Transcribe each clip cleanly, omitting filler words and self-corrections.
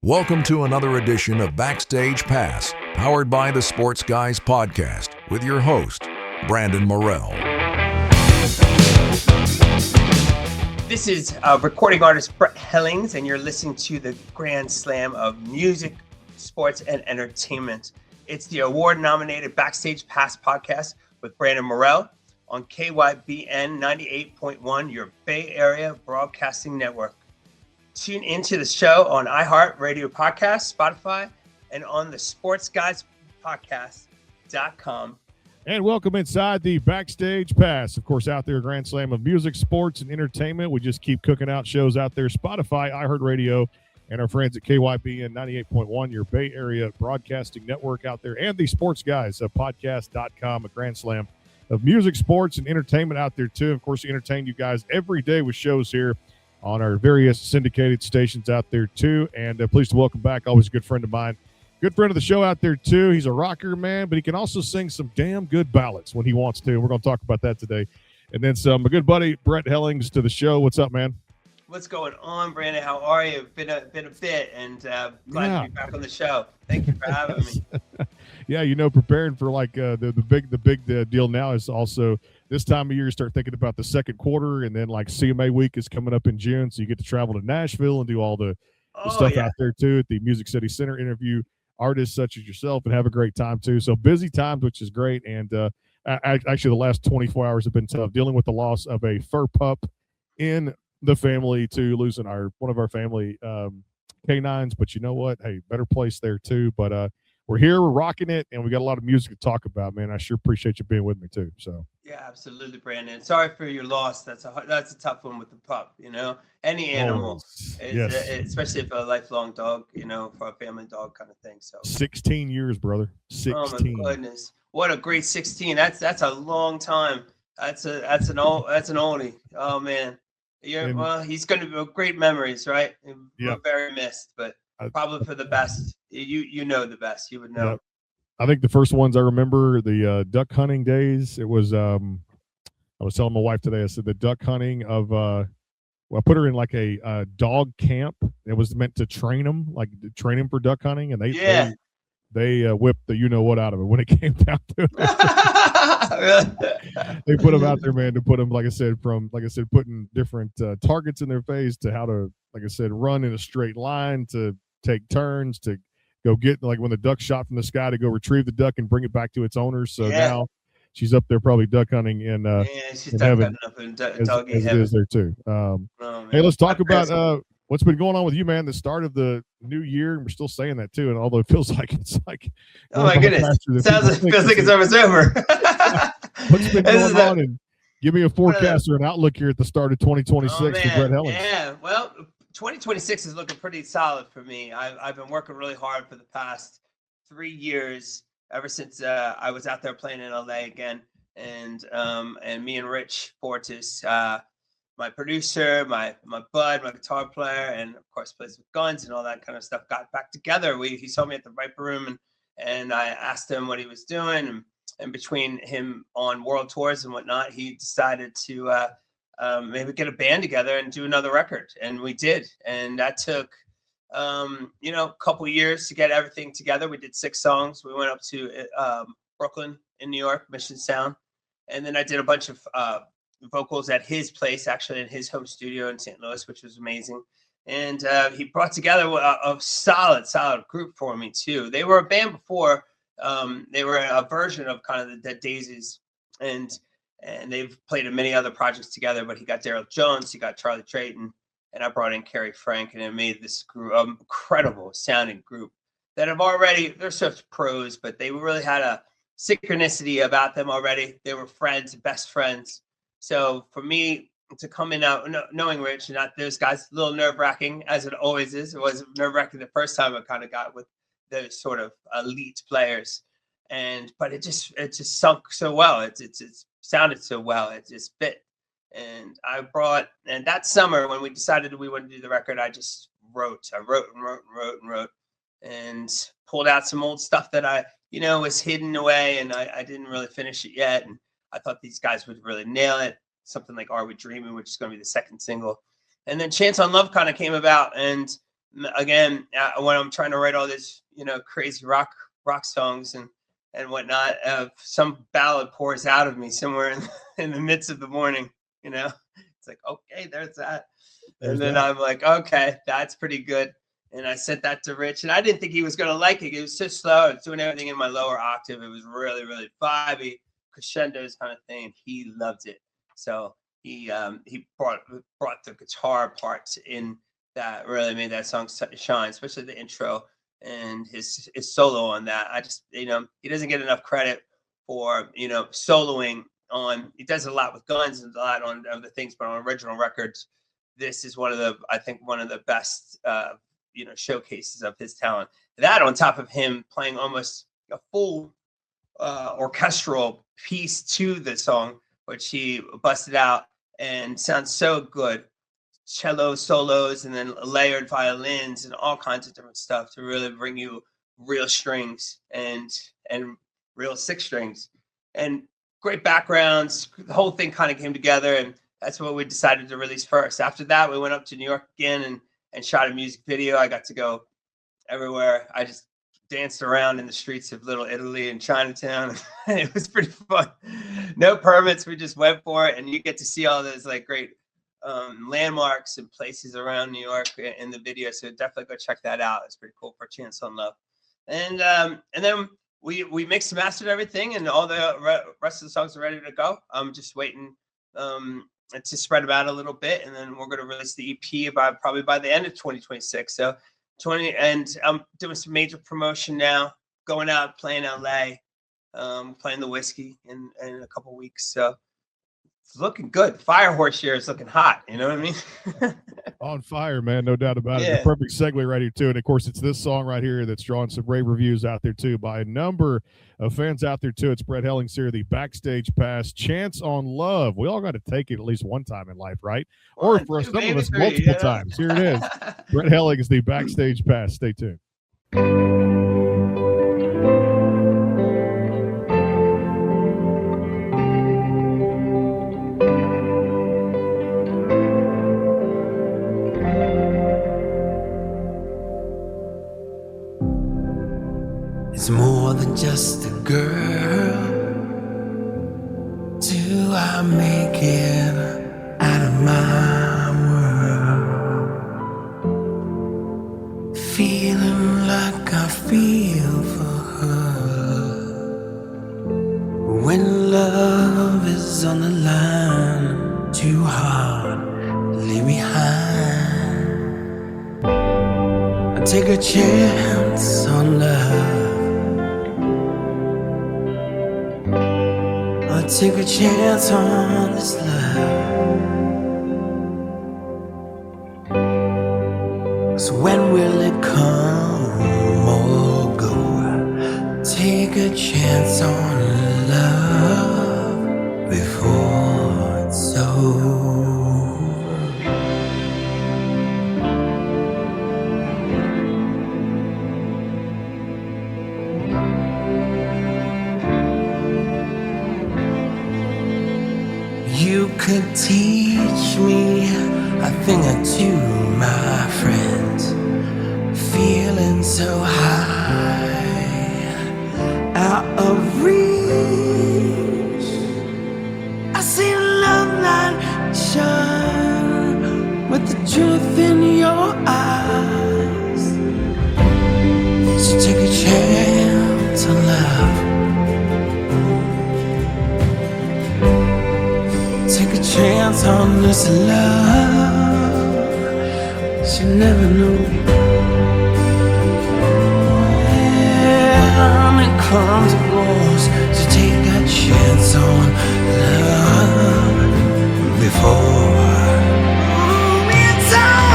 Welcome to another edition of Backstage Pass, powered by the Sports Guys Podcast, with your host, Brandon Morrell. This is recording artist Brett Hellings, and you're listening to the Grand Slam of Music, Sports, and Entertainment. It's the award-nominated Backstage Pass podcast with Brandon Morrell on KYBN 98.1, your Bay Area Broadcasting Network. Tune into the show on iHeartRadio Podcast, Spotify, and on the sportsguyspodcast.com. And welcome inside the Backstage Pass. Of course, out there, Grand Slam of Music, Sports, and Entertainment. We just keep cooking out shows out there. Spotify, iHeartRadio, and our friends at KYBN 98.1, your Bay Area Broadcasting Network out there. And the Sports Guys, podcast.com, a Grand Slam of Music, Sports, and Entertainment out there, too. Of course, we entertain you guys every day with shows here on our various syndicated stations out there, too. And pleased to welcome back, always a good friend of mine. Good friend of the show out there, too. He's a rocker, man, but he can also sing some damn good ballads when he wants to. We're going to talk about that today. And then some. A good buddy, Brett Hellings, to the show. What's up, man? What's going on, Brandon? How are you? Been a bit, and glad to be back on the show. Thank you for having me. Yeah, you know, preparing for like the big deal now is also this time of year. You start thinking about the second quarter, and then like CMA week is coming up in June, so you get to travel to Nashville and do all the stuff out there too at the Music City Center, interview artists such as yourself, and have a great time too. So busy times, which is great. And actually, the last 24 hours have been tough, dealing with the loss of a fur pup in the family, to losing one of our family canines. But you know what? Hey, better place there too. But we're here, we're rocking it, and we got a lot of music to talk about, man. I sure appreciate you being with me too. So yeah, absolutely, Brandon. Sorry for your loss. That's a tough one with the pup. You know, any animal, especially if a lifelong dog. You know, for a family dog kind of thing. So 16 years, brother. 16. Oh my goodness, what a great 16. That's a long time. That's an oldie. Oh man. Well, he's going to be great memories, right? We're very missed, but probably for the best. You know the best. You would know. Yep. I think the first ones I remember, the duck hunting days. It was I was telling my wife today, I said the duck hunting of I put her in like a dog camp. It was meant to train them for duck hunting, and they whipped the you-know-what out of it when it came down to it. They put them out there, man, to put them, putting different targets in their face, to how to, like I said, run in a straight line, to take turns, to go get, like when the duck shot from the sky, to go retrieve the duck and bring it back to its owners. So now she's up there probably duck hunting in she's in duck heaven, hunting up in as it is there too. Hey, let's talk about what's been going on with you, man. The start of the new year, and we're still saying that too. And although it feels like it's like, oh my goodness, feels like it's almost over. What's been going on? And give me a forecast or an outlook here at the start of 2026 for Brett Hellings. Yeah, well, 2026 is looking pretty solid for me. I've been working really hard for the past 3 years, ever since I was out there playing in LA again, and me and Rich Fortis, my producer, my bud, my guitar player, and of course plays with guns and all that kind of stuff, got back together. He saw me at the Viper Room, and I asked him what he was doing, and between him on world tours and whatnot, he decided to maybe get a band together and do another record, and we did. And that took a couple years to get everything together. We did 6 songs. We went up to Brooklyn in New York, Mission Sound, and then I did a bunch of vocals at his place, actually in his home studio in St. Louis, which was amazing. And he brought together a solid group for me too. They were a band before. They were a version of kind of the Dead Daisies, and they've played in many other projects together. But he got Daryl Jones, he got Charlie Drayton, and I brought in Kerry Frank, and it made this group, incredible sounding group that they're such pros, but they really had a synchronicity about them already. They were friends, best friends. So for me to come in out knowing Rich and not those guys, a little nerve-wracking, as it always is. It was nerve-wracking the first time I kind of got with those sort of elite players, but it just sunk so well. It sounded so well. It just fit. And that summer when we decided we wanted to do the record, I just wrote and pulled out some old stuff that I was hidden away, and I didn't really finish it yet. And I thought these guys would really nail it. Something like Are We Dreaming, which is going to be the second single. And then Chance on Love kind of came about, and again, when I'm trying to write all this, crazy rock songs and whatnot, some ballad pours out of me somewhere in the midst of the morning. It's like, okay, there's that. And then I'm like, okay, that's pretty good. And I sent that to Rich, and I didn't think he was going to like it. It was so slow. I was doing everything in my lower octave. It was really, really vibey, crescendos kind of thing. He loved it. So he brought the guitar parts in that really made that song shine, especially the intro and his solo on that. I just, he doesn't get enough credit for, soloing on. He does a lot with Guns and a lot on other things, but on original records, this is one of the best, showcases of his talent. That on top of him playing almost a full orchestral piece to the song, which he busted out and sounds so good. Cello solos and then layered violins and all kinds of different stuff to really bring you real strings and real six strings and great backgrounds. The whole thing kind of came together, and that's what we decided to release first. After that, we went up to New York again and shot a music video. I got to go everywhere. I just danced around in the streets of Little Italy and Chinatown. It was pretty fun. No permits. We just went for it, and you get to see all those like great landmarks and places around New York in the video. So definitely go check that out. It's pretty cool for Chance on Love. And then we mixed and mastered everything, and all the rest of the songs are ready to go. I'm just waiting to spread them out a little bit, and then we're going to release the EP probably by the end of 2026. So and I'm doing some major promotion now, going out, playing LA, playing the Whiskey in a couple weeks. So it's looking good. Firehorse here is looking hot. You know what I mean? On fire, man. No doubt about it. Yeah. The perfect segue right here, too. And, of course, it's this song right here that's drawing some rave reviews out there, too, by a number of fans out there, too. It's Brett Hellings here, the Backstage Pass, Chance on Love. We all got to take it at least one time in life, right? Or for some of us, multiple times. Here it is. Brett Hellings, the Backstage Pass. Stay tuned. It's more than just a girl. Do I make it out of my world? Feeling like I feel for her. When love is on the line, too hard to leave behind. I take a chance on love. Take a chance on this love. So when will it come or go? Take a chance on love before it's over. You could teach me a thing or two, my friend. Feeling so high, out of reach. I see love light shine with the truth in your eyes. So take a chance on love. Take a chance on this love. You never know when it comes and goes. So take a chance on love before it's over.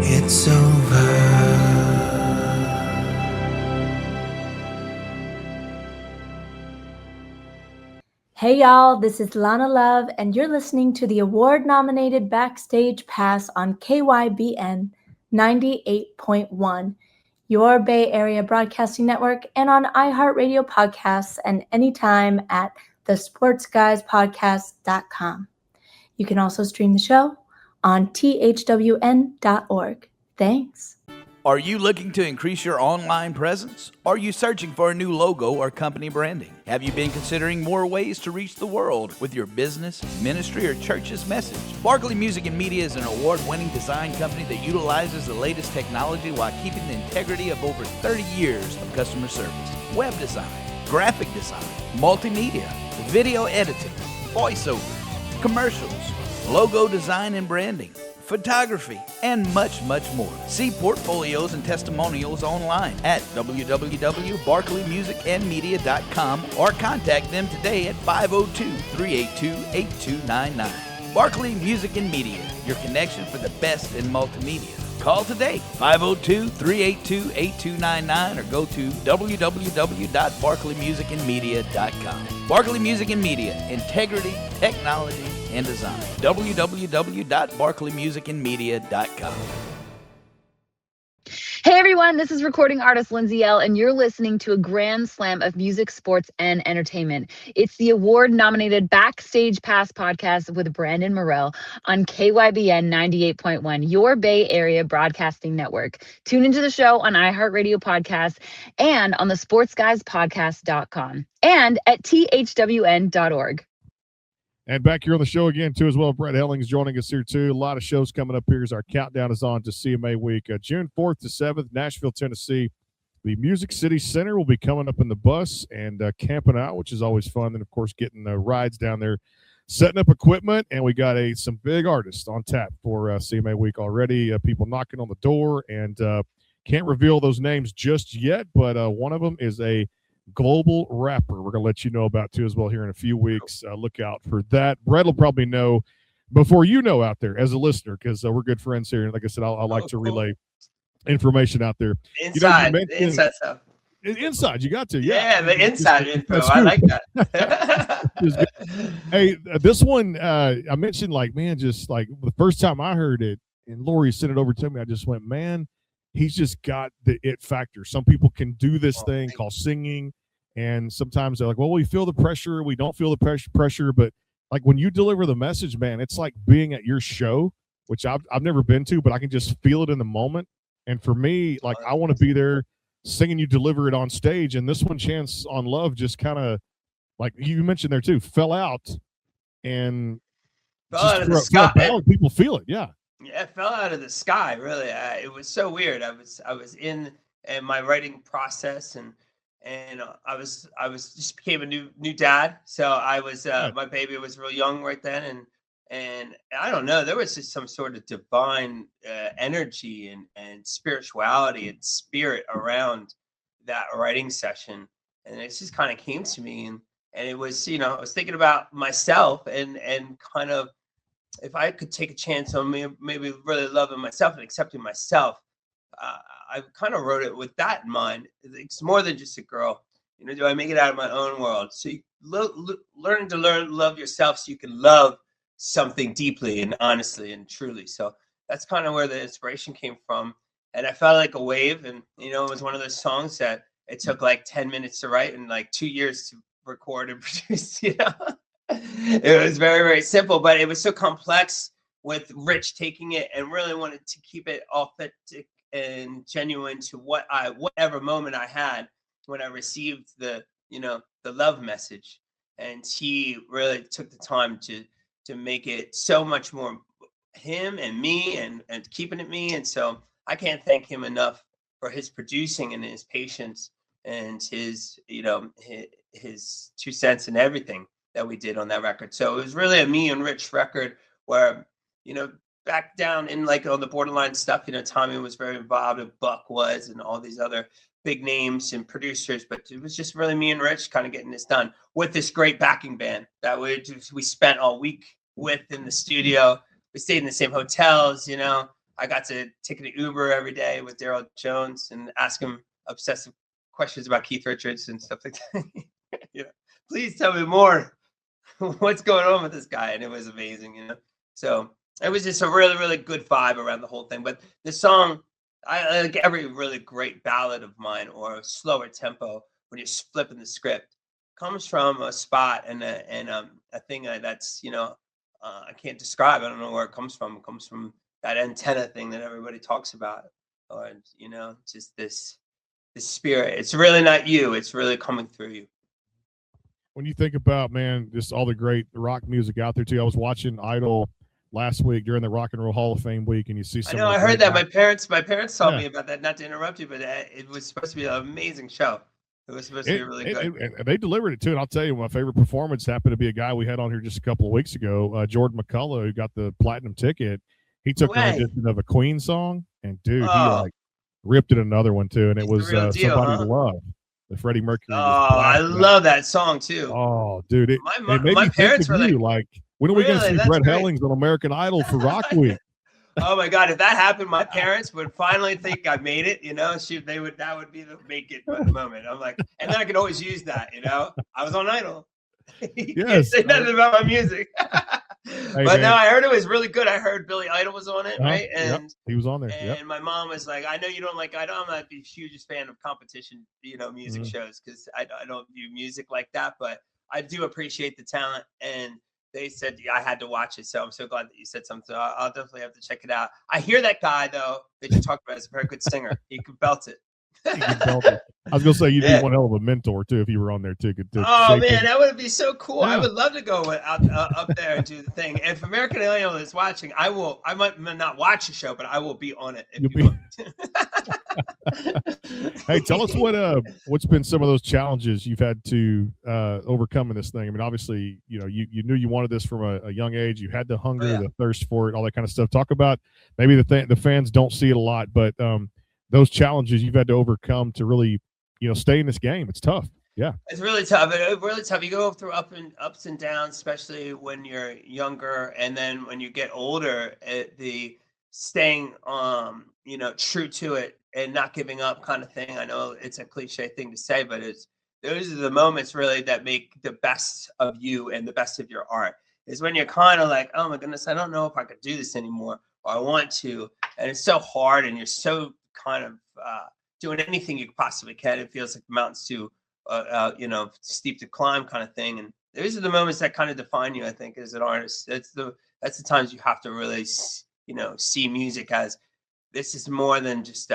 it's over. Hey y'all, this is Lana Love, and you're listening to the award-nominated Backstage Pass on KYBN 98.1, your Bay Area Broadcasting Network, and on iHeartRadio podcasts and anytime at thesportsguyspodcast.com. You can also stream the show on thwn.org. Thanks. Are you looking to increase your online presence? Are you searching for a new logo or company branding? Have you been considering more ways to reach the world with your business, ministry, or church's message? Barkley Music and Media is an award-winning design company that utilizes the latest technology while keeping the integrity of over 30 years of customer service. Web design, graphic design, multimedia, video editing, voiceover, commercials, logo design and branding, photography, and much, much more. See portfolios and testimonials online at www.barkleymusicandmedia.com or contact them today at 502-382-8299. Barkley Music and Media, your connection for the best in multimedia. Call today, 502-382-8299, or go to www.barkleymusicandmedia.com. Barkley Music and Media, integrity, technology, and design. www.barkleymusicandmedia.com. Hey everyone, this is recording artist Lindsay L, and you're listening to a grand slam of music, sports, and entertainment. It's the award-nominated Backstage Pass podcast with Brandon Morell on KYBN 98.1, your Bay Area Broadcasting Network. Tune into the show on iHeartRadio Podcasts and on the sportsguyspodcast.com and at thwn.org. And back here on the show again, too, as well. Brett Hellings joining us here, too. A lot of shows coming up here as our countdown is on to CMA Week. June 4th to 7th, Nashville, Tennessee. The Music City Center will be coming up in the bus and camping out, which is always fun. And, of course, getting rides down there, setting up equipment. And we got some big artists on tap for CMA Week already. People knocking on the door, and can't reveal those names just yet, but one of them is a global rapper we're going to let you know about too as well here in a few weeks. Look out for that. Brett will probably know before you know out there as a listener, because we're good friends here, and like I said, I like to relay information out there. Inside, inside stuff. Inside, you got to. Yeah, the inside info. I like that. Hey, this one I mentioned, like, man, just like the first time I heard it and Lori sent it over to me, I just went, man, he's just got the it factor. Some people can do this thing called singing, and sometimes they're like, well, we feel the pressure, we don't feel the pressure, but like when you deliver the message, man, it's like being at your show, which I've never been to, but I can just feel it in the moment. And for me, like, I want to be there singing, you deliver it on stage. And this one, Chance on Love, just kind of, like you mentioned there too, fell out and fell out of the sky. People feel it. Yeah, it fell out of the sky. Really, it was so weird. I was in my writing process, and I was just became a new dad. So I was my baby was real young right then, and I don't know, there was just some sort of divine energy and spirituality and spirit around that writing session, and it just kind of came to me, and it was, I was thinking about myself and kind of, if I could take a chance on me, maybe really loving myself and accepting myself, I kind of wrote it with that in mind. It's more than just a girl. Do I make it out of my own world? So learning to love yourself so you can love something deeply and honestly and truly. So that's kind of where the inspiration came from. And I felt like a wave. And, it was one of those songs that it took like 10 minutes to write and like 2 years to record and produce, It was very, very simple, but it was so complex with Rich taking it and really wanted to keep it authentic and genuine to whatever moment I had when I received the love message. And he really took the time to make it so much more him and me and keeping it me. And so I can't thank him enough for his producing and his patience and his 2 cents and everything that we did on that record. So it was really a me and Rich record where, back down in like on the borderline stuff, Tommy was very involved, and Buck was, and all these other big names and producers, but it was just really me and Rich kind of getting this done with this great backing band that we spent all week with in the studio. we stayed in the same hotels. I got to take an Uber every day with Daryl Jones and ask him obsessive questions about Keith Richards and stuff like that. Please tell me more. What's going on with this guy? And it was amazing, So it was just a really, really good vibe around the whole thing. But the song, I like every really great ballad of mine or a slower tempo when you're flipping the script comes from a spot and a thing that's, I can't describe. I don't know where it comes from. It comes from that antenna thing that everybody talks about, or just this spirit. It's really not you. It's really coming through you. When you think about, man, just all the great rock music out there too. I was watching Idol last week during the Rock and Roll Hall of Fame week, and you see some. I heard that. My parents told me about that. Not to interrupt you, but it was supposed to be an amazing show. It was supposed to be really good. And they delivered it too. And I'll tell you, my favorite performance happened to be a guy we had on here just a couple of weeks ago, Jordan McCullough, who got the platinum ticket. He took an edition of a Queen song, and dude, he like ripped it another one too, and it was Somebody to Love, the Freddie Mercury. I love that song too. Oh, dude, it made my me parents think of were you. Like, when are we going to see Brett Hellings on American Idol for Rock Week? Oh my God! If that happened, my parents would finally think I made it. That would be the make it moment. I'm like, and then I could always use that. I was on Idol. You can't say nothing about my music. But no, I heard it was really good. I heard Billy Idol was on it, right? And he was on there. And my mom was like, "I know you don't like Idol. I'm not the hugest fan of competition, music shows because I don't view music like that. But I do appreciate the talent." And they said I had to watch it, so I'm so glad that you said something. So I'll definitely have to check it out. I hear that guy though that you talked about is a very good singer. He could belt it. I was gonna say you'd be one hell of a mentor too if you were on there too. Oh man, that would be so cool. Yeah. I would love to go up there and do the thing. If American Idol is watching, I will. I might not watch the show, but I will be on it. Hey, tell us what's been some of those challenges you've had to overcome in this thing. I mean, obviously, you knew you wanted this from a young age. You had the hunger, the thirst for it, all that kind of stuff. Talk about maybe the fans don't see it a lot, but those challenges you've had to overcome to really, stay in this game. It's tough. Yeah. It's really tough. It's really tough. You go through ups and downs, especially when you're younger. And then when you get older, the staying, true to it and not giving up kind of thing. I know it's a cliche thing to say, but those are the moments really that make the best of you and the best of your art is when you're kind of like, oh my goodness, I don't know if I could do this anymore or I want to. And it's so hard and you're so kind of doing anything you possibly can. It feels like the mountain's too, steep to climb kind of thing. And those are the moments that kind of define you, I think, as an artist. That's the times you have to really, see music as this is more than just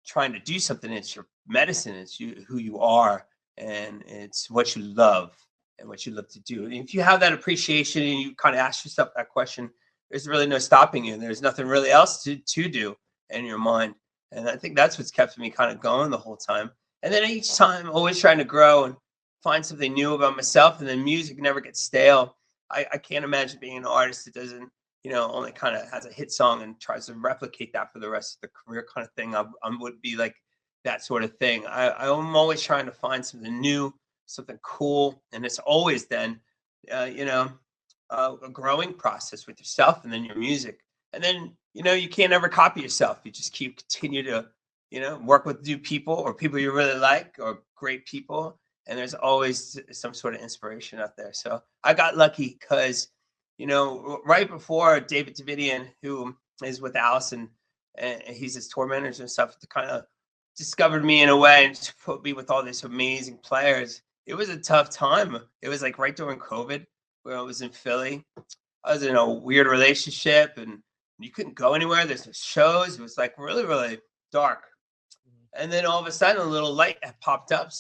trying to do something. It's your medicine. It's who you are, and it's what you love and what you love to do. And if you have that appreciation and you kind of ask yourself that question, there's really no stopping you. There's nothing really else to do in your mind. And I think that's what's kept me kind of going the whole time. And then each time, always trying to grow and find something new about myself. And then music never gets stale. I can't imagine being an artist that doesn't, only kind of has a hit song and tries to replicate that for the rest of the career kind of thing. I would be like that sort of thing. I'm always trying to find something new, something cool. And it's always then, a growing process with yourself and then your music. And then, you can't ever copy yourself. You just continue to, work with new people or people you really like or great people. And there's always some sort of inspiration out there. So I got lucky because, right before David Davidian, who is with Allison, and he's his tour manager and stuff, to kind of discovered me in a way and put me with all these amazing players. It was a tough time. It was like right during COVID where I was in Philly. I was in a weird relationship and you couldn't go anywhere. There's no shows. It was like really, really dark. And then all of a sudden a little light popped up.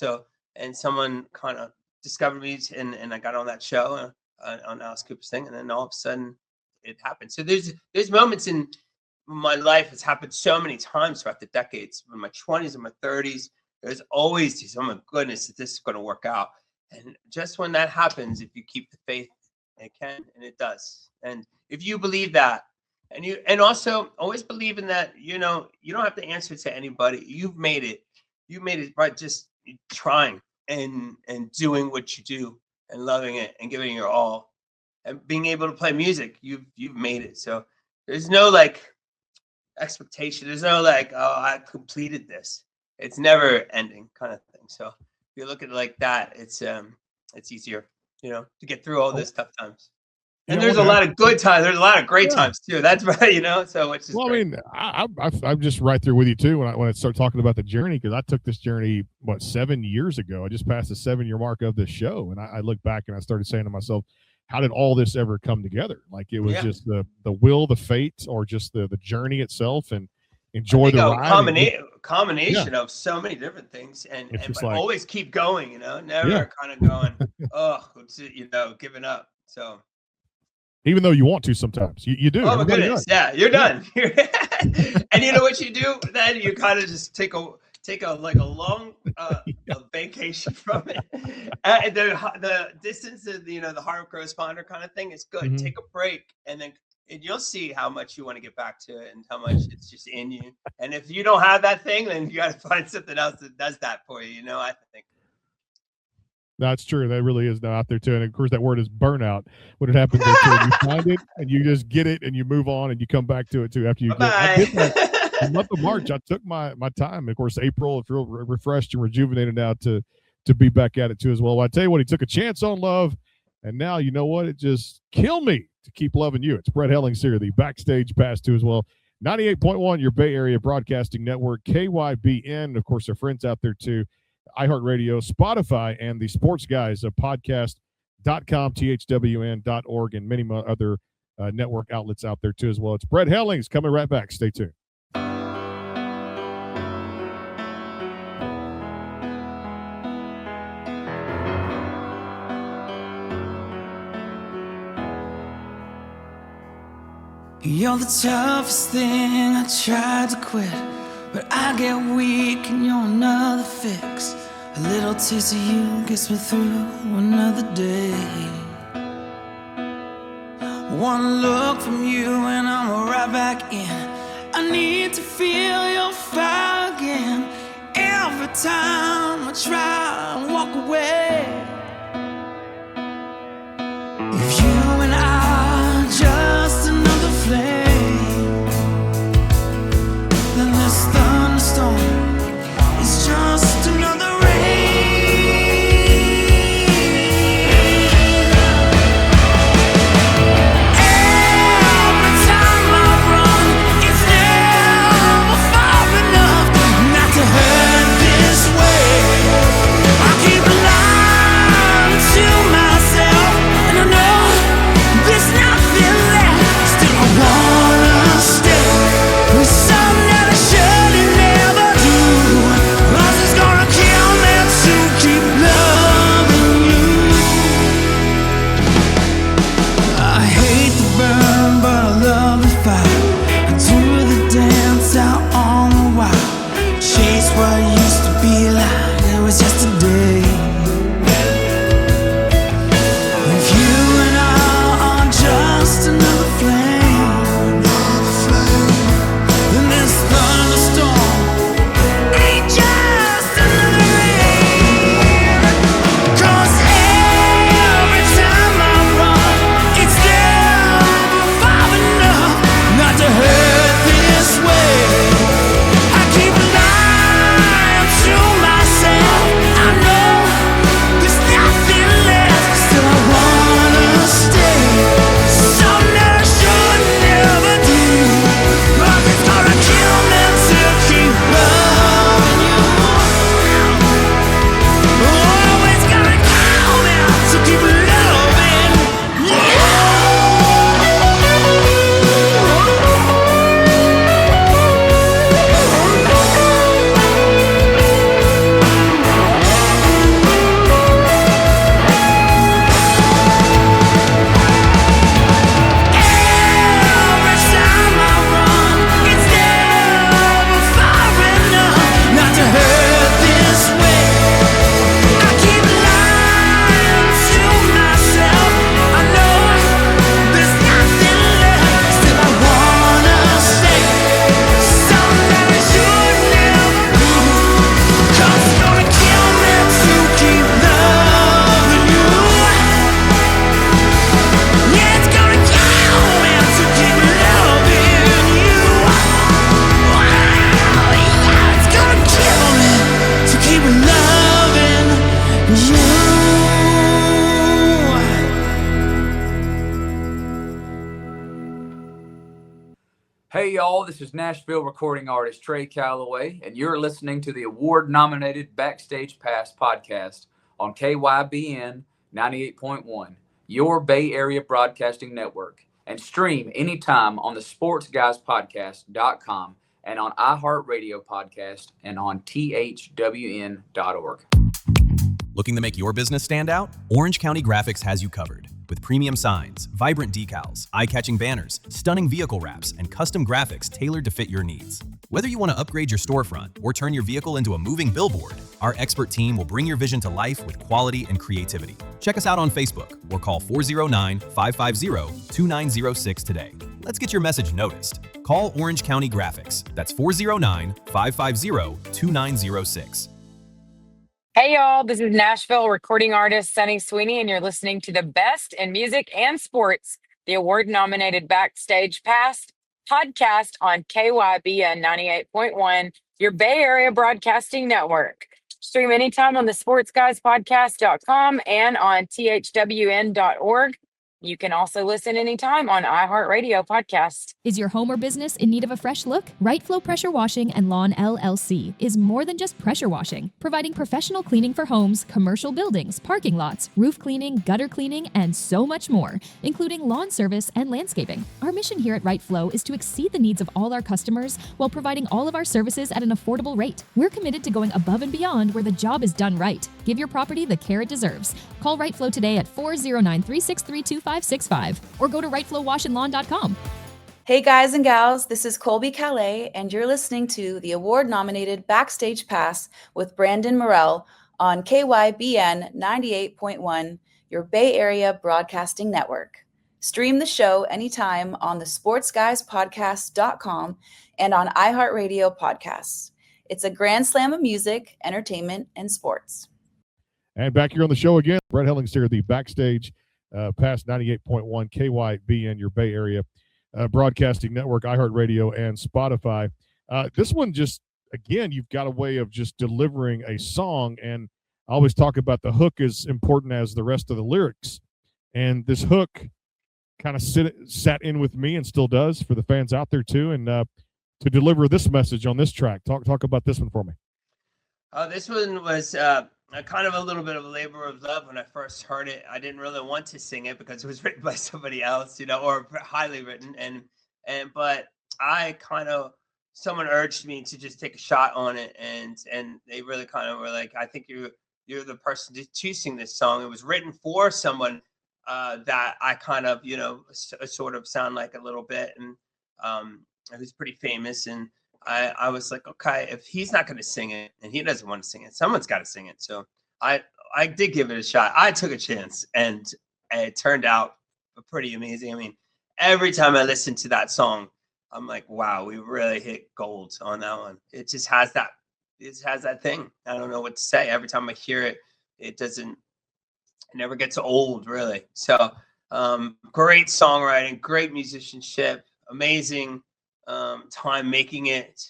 And someone kind of discovered me and I got on that show on Alice Cooper's thing. And then all of a sudden it happened. So there's moments in my life. It's happened so many times throughout the decades. In my 20s and my 30s, there's always these, oh my goodness, this is going to work out. And just when that happens, if you keep the faith, it can, and it does. And if you believe that, and also always believe in that, you don't have to answer to anybody. You've made it. You made it by just trying and doing what you do and loving it and giving your all and being able to play music. You've made it. So There's no like expectation. There's no like, oh, I completed this. It's never ending kind of thing. So if you look at it like that, it's easier, to get through all those tough times. And there's a lot of good times. There's a lot of great times too. That's right, so it's just great. I mean, I'm just right there with you too when I start talking about the journey, because I took this journey 7 years ago. I just passed the 7-year mark of this show, and I look back and I started saying to myself, how did all this ever come together? Like it was just the will, the fate, or just the journey itself, and enjoy the ride. Combination of so many different things, and but like, always keep going. Never kind of going, giving up. So. Even though you want to sometimes, you do. Oh my goodness, yeah, you're done. And you know what you do? Then you kind of just take a long vacation from it. The distance of the heart corresponder kind of thing is good. Mm-hmm. Take a break, and you'll see how much you want to get back to it and how much it's just in you. And if you don't have that thing, then you got to find something else that does that for you. I think. That's true. That really is now out there too. And of course, that word is burnout. When it happens, you find it and you just get it and you move on and you come back to it too. After you get I did that the month of March, I took my time. Of course, April, I feel refreshed and rejuvenated now to be back at it too as well. I tell you what, he took a chance on love, and now you know what? It just killed me to keep loving you. It's Brett Hellings here, the Backstage Pass too as well. 98.1, your Bay Area Broadcasting Network, KYBN. Of course, our friends out there too. iHeartRadio, Spotify, and the Sports Guys of podcast.com, thwn.org, and many other network outlets out there too as well. It's Brett Hellings coming right back. Stay tuned. You're the toughest thing I tried to quit, but I get weak and you're another fix. A little taste of you gets me through another day. One look from you and I'm right back in. I need to feel your fire again. Every time I try and walk away, if you and I are just another flame, then this thunderstorm is just another hurt this way. I keep alive. Hey, y'all, this is Nashville recording artist Trey Calloway, and you're listening to the award-nominated Backstage Pass podcast on KYBN 98.1, your Bay Area Broadcasting Network, and stream anytime on the sportsguyspodcast.com and on iHeartRadio Podcast and on thwn.org. Looking to make your business stand out? Orange County Graphics has you covered. With premium signs, vibrant decals, eye-catching banners, stunning vehicle wraps, and custom graphics tailored to fit your needs. Whether you want to upgrade your storefront or turn your vehicle into a moving billboard, our expert team will bring your vision to life with quality and creativity. Check us out on Facebook or call 409-550-2906 today. Let's get your message noticed. Call Orange County Graphics. That's 409-550-2906. Hey y'all, this is Nashville recording artist Sunny Sweeney, and you're listening to the best in music and sports, the award-nominated Backstage Pass podcast on KYBN 98.1, your Bay Area Broadcasting Network. Stream anytime on the sportsguyspodcast.com and on thwn.org. You can also listen anytime on iHeartRadio Podcast. Is your home or business in need of a fresh look? Right Flow Pressure Washing and Lawn LLC is more than just pressure washing, providing professional cleaning for homes, commercial buildings, parking lots, roof cleaning, gutter cleaning, and so much more, including lawn service and landscaping. Our mission here at Right Flow is to exceed the needs of all our customers while providing all of our services at an affordable rate. We're committed to going above and beyond where the job is done right. Give your property the care it deserves. Call Right Flow today at 409-363-2565 or go to rightflowwashandlawn.com. Hey guys and gals, this is Colby Calais, and you're listening to the award-nominated Backstage Pass with Brandon Morell on KYBN 98.1, your Bay Area Broadcasting Network. Stream the show anytime on the sportsguyspodcast.com and on iHeartRadio Podcasts. It's a grand slam of music, entertainment, and sports. And back here on the show again, Brett Hellings here, the Backstage Pass 98.1 KYBN, your Bay Area Broadcasting Network, iHeartRadio, and Spotify. This one just, again, you've got a way of just delivering a song, and I always talk about the hook is important as the rest of the lyrics. And this hook kind of sat in with me and still does for the fans out there too, and to deliver this message on this track. Talk about this one for me. This one was kind of a little bit of a labor of love. When I first heard it, I didn't really want to sing it because it was written by somebody else, or highly written. But I someone urged me to just take a shot on it, and they really kind of were like, I think you're the person to sing this song. It was written for someone that I kind of, sort of sound like a little bit, and who's pretty famous. And I was like, okay, if he's not going to sing it and he doesn't want to sing it, someone's got to sing it. So I did give it a shot. I took a chance, and it turned out pretty amazing. I mean, every time I listen to that song, I'm like, wow, we really hit gold on that one. It just has that thing. I don't know what to say. Every time I hear it, it never gets old, really. So great songwriting, great musicianship, amazing time making it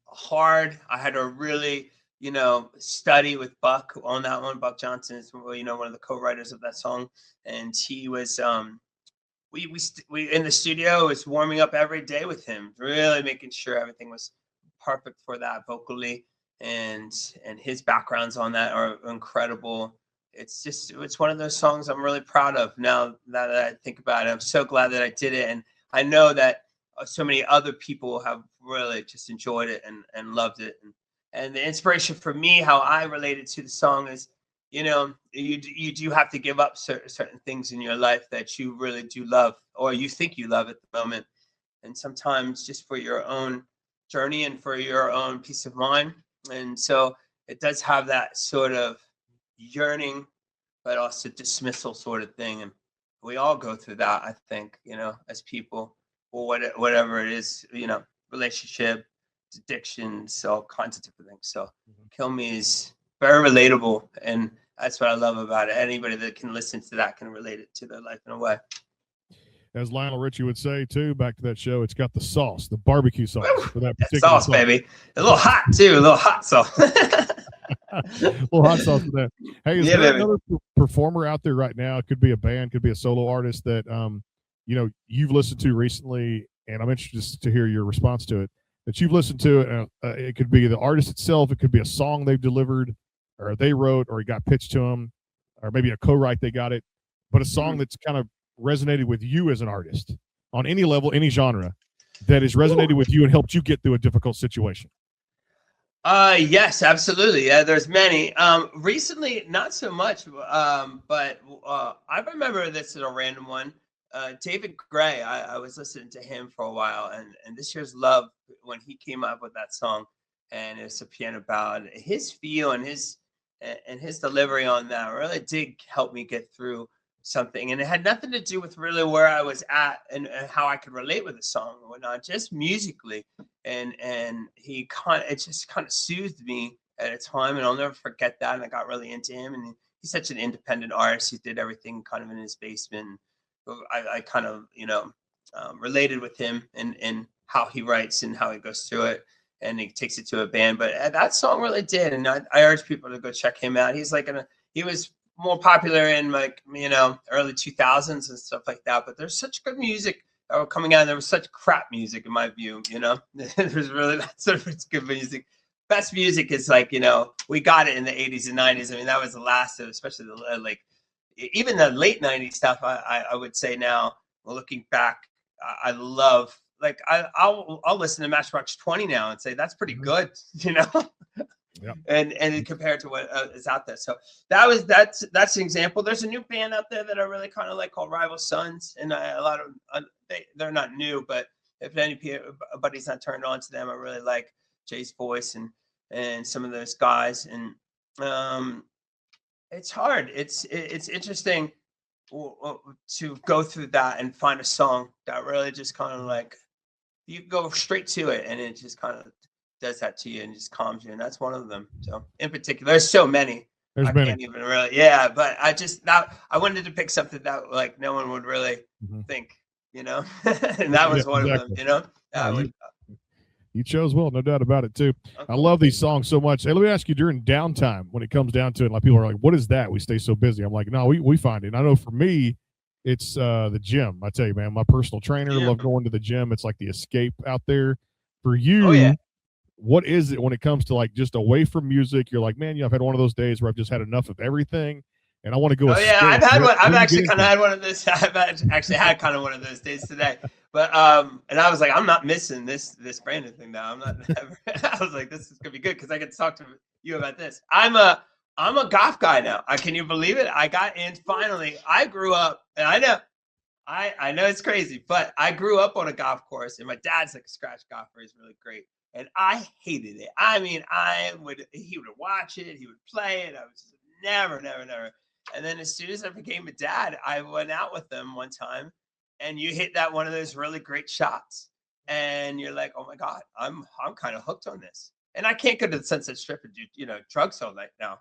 hard. I had to really, study with Buck on that one. Buck Johnson is, one of the co-writers of that song, and he was, we in the studio was warming up every day with him, really making sure everything was perfect for that vocally, and his backgrounds on that are incredible. It's one of those songs I'm really proud of now that I think about it. I'm so glad that I did it, and I know that so many other people have really just enjoyed it and loved it. And the inspiration for me, how I related to the song is, you do have to give up certain things in your life that you really do love, or you think you love at the moment. And sometimes just for your own journey and for your own peace of mind. And so it does have that sort of yearning, but also dismissal sort of thing. And we all go through that, I think, as people. Or whatever it is, relationship, addictions, all kinds of different things. So Kill Me is very relatable, and that's what I love about it. Anybody that can listen to that can relate it to their life in a way. As Lionel Richie would say, too, back to that show, it's got the sauce, the barbecue sauce for that particular sauce, song. Baby. A little hot, too. A little hot sauce. A little hot sauce for that. Hey, is there another performer out there right now? It could be a band, could be a solo artist that you've listened to recently and I'm interested to hear your response to it, that you've listened to it. It could be the artist itself, it could be a song they've delivered, or they wrote, or it got pitched to them, or maybe a co-write they got it, but a song that's kind of resonated with you as an artist on any level, any genre, that has resonated with you and helped you get through a difficult situation. Yes, absolutely. Yeah, there's many. Recently, not so much. But I remember this is a random one. David Gray. I was listening to him for a while, and This Year's Love, when he came up with that song, and it's a piano ballad. His feel and his delivery on that really did help me get through something, and it had nothing to do with really where I was at and how I could relate with the song or whatnot, just musically. And it just kind of soothed me at a time, and I'll never forget that. And I got really into him, and he's such an independent artist. He did everything kind of in his basement. I kind of related with him and how he writes and how he goes through it, and he takes it to a band. But that song really did, and I urge people to go check him out. He's he was more popular in early 2000s and stuff like that. But there's such good music that were coming out, and there was such crap music in my view. There's really not so much good music. Best music is we got it in the 80s and 90s. I mean, that was the last of, especially even the late 90s stuff. I would say now, looking back, I love, I'll listen to Matchbox 20 now and say that's pretty good, Yep. And compared to what is out there. So that's an example. There's a new band out there that I really kind of like called Rival Sons, and a lot of they're not new, but if anybody's not turned on to them, I really like Jay's voice and some of those guys. And it's hard. It's interesting to go through that and find a song that really just kind of you go straight to it, and it just kind of does that to you and just calms you, and that's one of them. So in particular, there's so many. Can't even really, but I wanted to pick something that no one would really think, and that was one of them, You chose well, no doubt about it too. Okay. I love these songs so much. Hey, let me ask you, during downtime, when it comes down to it, people are like, what is that? We stay so busy. I'm like, no, we find it. And I know for me, it's the gym. I tell you, man, my personal trainer, love going to the gym. It's like the escape out there. For you, what is it when it comes to just away from music? You're like, man, I've had one of those days where I've just had enough of everything, and I want to go. I've had one. I've actually kind of had one of those. I've actually had kind of one of those days today. But and I was like, I'm not missing this Brandon thing now. I'm not. I was like, this is gonna be good because I get to talk to you about this. I'm a golf guy now. Can you believe it? I got in finally. I grew up, and I know it's crazy, but I grew up on a golf course, and my dad's like a scratch golfer. He's really great. And I hated it. I mean, he would watch it, he would play it. I was just never. And then as soon as I became a dad, I went out with them one time, and you hit that one of those really great shots, and you're like, oh my God, I'm kind of hooked on this. And I can't go to the Sunset Strip and do, drugs all night now,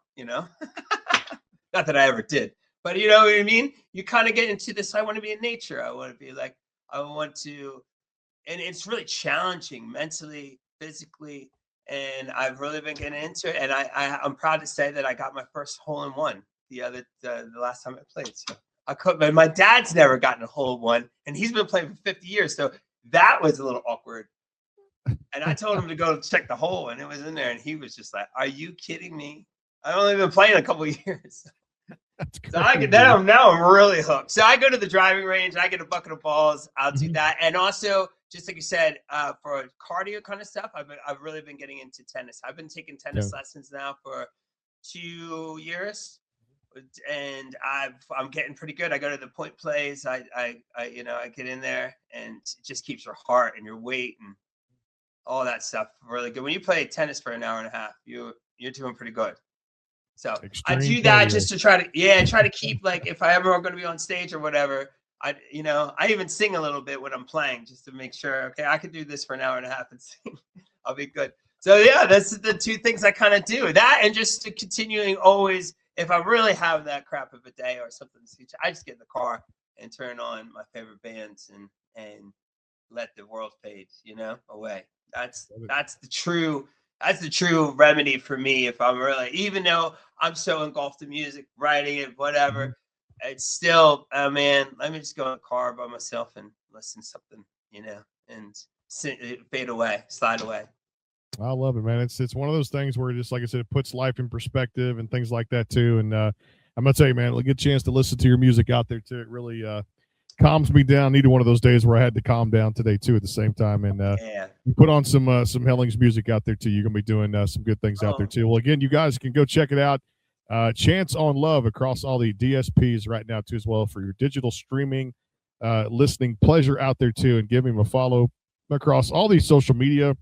Not that I ever did, but you know what I mean? You kind of get into this, I want to be in nature. I want to be and it's really challenging mentally, physically, and I've really been getting into it. And I'm proud to say that I got my first hole-in-one the last time I played. So I could, but my dad's never gotten a hole-in-one, and he's been playing for 50 years. So that was a little awkward. And I told him to go check the hole, and it was in there, and he was just like, "Are you kidding me? I've only been playing a couple of years." So now I'm really hooked. So I go to the driving range, I get a bucket of balls, I'll do that. And also, just like you said, for cardio kind of stuff, I've really been getting into tennis. I've been taking tennis lessons now for 2 years, and I'm getting pretty good. I go to the point plays. I get in there, and it just keeps your heart and your weight and all that stuff really good. When you play tennis for an hour and a half, you're doing pretty good. So I do that just to try to keep, if I ever are going to be on stage or whatever, I even sing a little bit when I'm playing just to make sure, okay, I could do this for an hour and a half and sing. I'll be good. So that's the two things I kind of do. That, and just continuing always, if I really have that crap of a day or something, I just get in the car and turn on my favorite bands and let the world fade, away. That's the true remedy for me. If I'm really, even though I'm so engulfed in music, writing it, whatever, it's still, man, let me just go in the car by myself and listen to something, and fade away, slide away. I love it, man. It's one of those things where, just like I said, it puts life in perspective and things like that too. And I'm gonna tell you, man, a good chance to listen to your music out there too. It really calms me down. Needed one of those days where I had to calm down today too at the same time. And you put on some Hellings music out there too. You're gonna be doing some good things out there too. Well, again, you guys can go check it out. Chance on Love across all the DSPs right now too, as well, for your digital streaming listening pleasure out there too. And give him a follow across all these social media.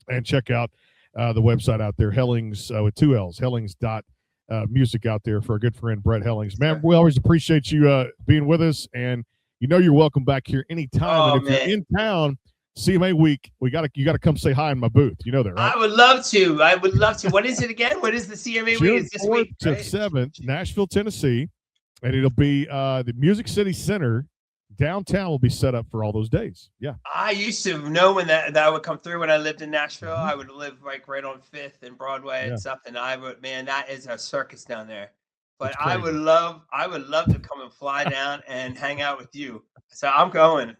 And check out the website out there, Hellings with 2 L's, Hellings.music out there for our good friend Brett Hellings. Man, we always appreciate you being with us, and you're welcome back here anytime. And if you're in town, CMA week, you gotta come say hi in my booth. You know that, right? I would love to. What is it again? What is the CMA week? Is this June 4th week? to Right? 7th, Nashville, Tennessee, and it'll be the Music City Center. Downtown will be set up for all those days. Yeah. I used to know when that would come through when I lived in Nashville. I would live like right on 5th and Broadway and stuff. And that is a circus down there. But I would love to come and fly down and hang out with you. So I'm going.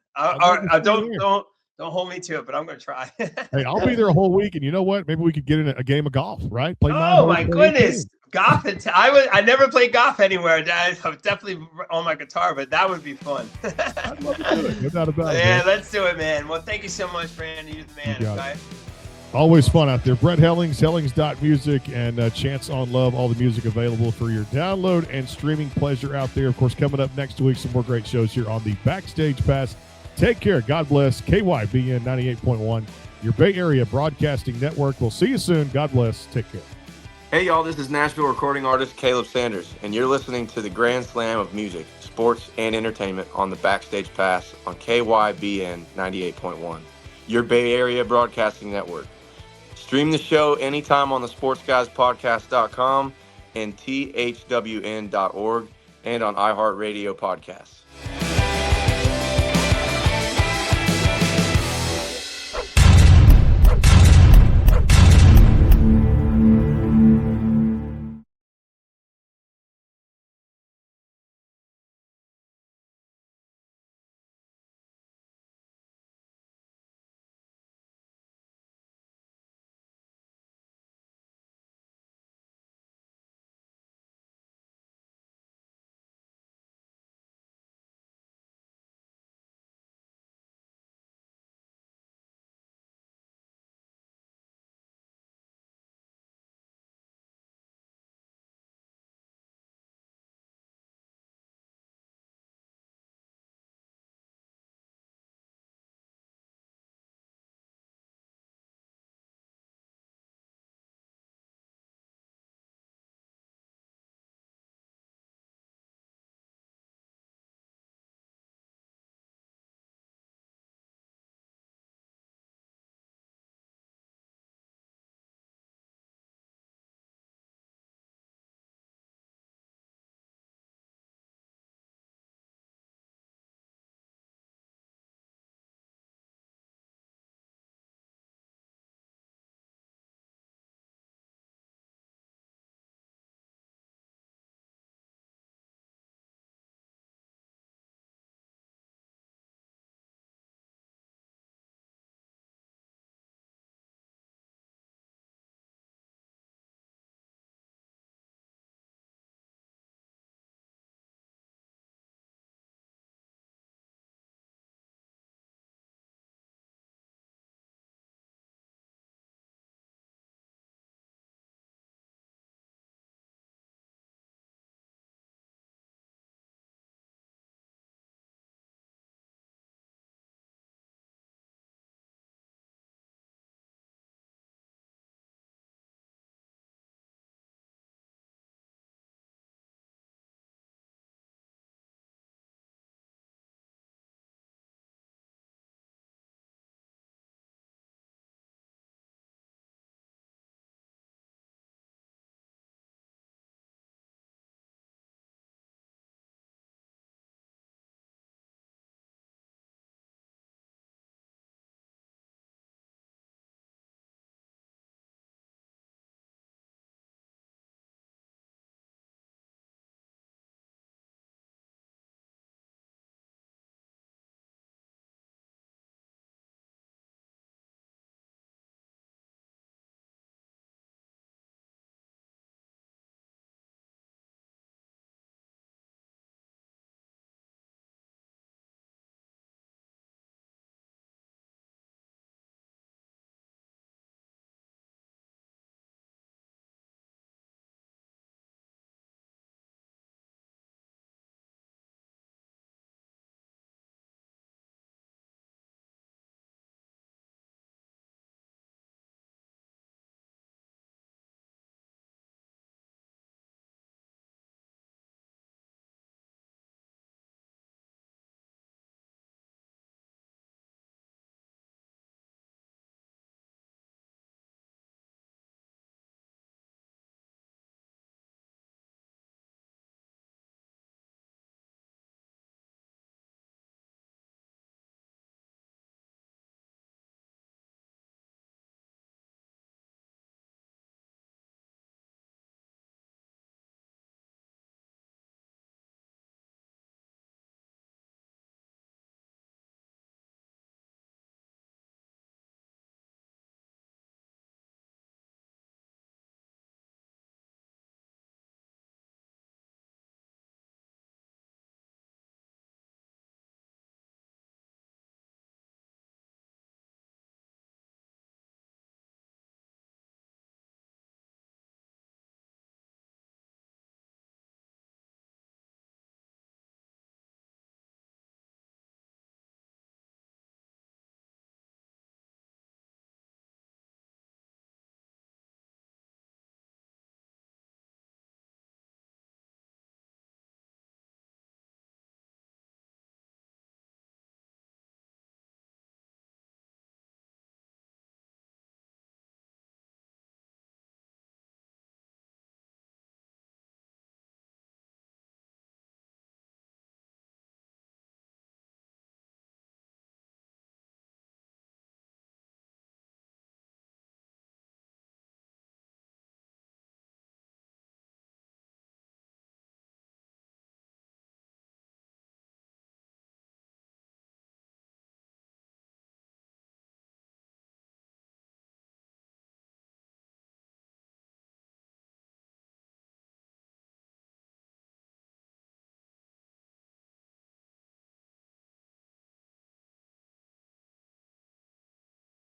Don't hold me to it, but I'm going to try. Hey, I'll be there a whole week, and you know what? Maybe we could get in a game of golf, right? Play oh my goodness. Golf I never played golf anywhere. I'm definitely on my guitar, but that would be fun. I'd love to do it. No doubt about it. Yeah, Man. let's do it, man. Well, thank you so much, Brandon. You're the man. Okay? Always fun out there. Brett Hellings, Hellings.music, and Chance on Love. All the music available for your download and streaming pleasure out there. Of course, coming up next week, some more great shows here on the Backstage Pass. Take care. God bless. KYBN 98.1, your Bay Area Broadcasting Network. We'll see you soon. God bless. Take care. Hey y'all, this is Nashville recording artist Caleb Sanders, and you're listening to the Grand Slam of music, sports, and entertainment on the Backstage Pass on KYBN 98.1, your Bay Area Broadcasting Network. Stream the show anytime on the sportsguyspodcast.com and thwn.org and on iHeartRadio podcasts.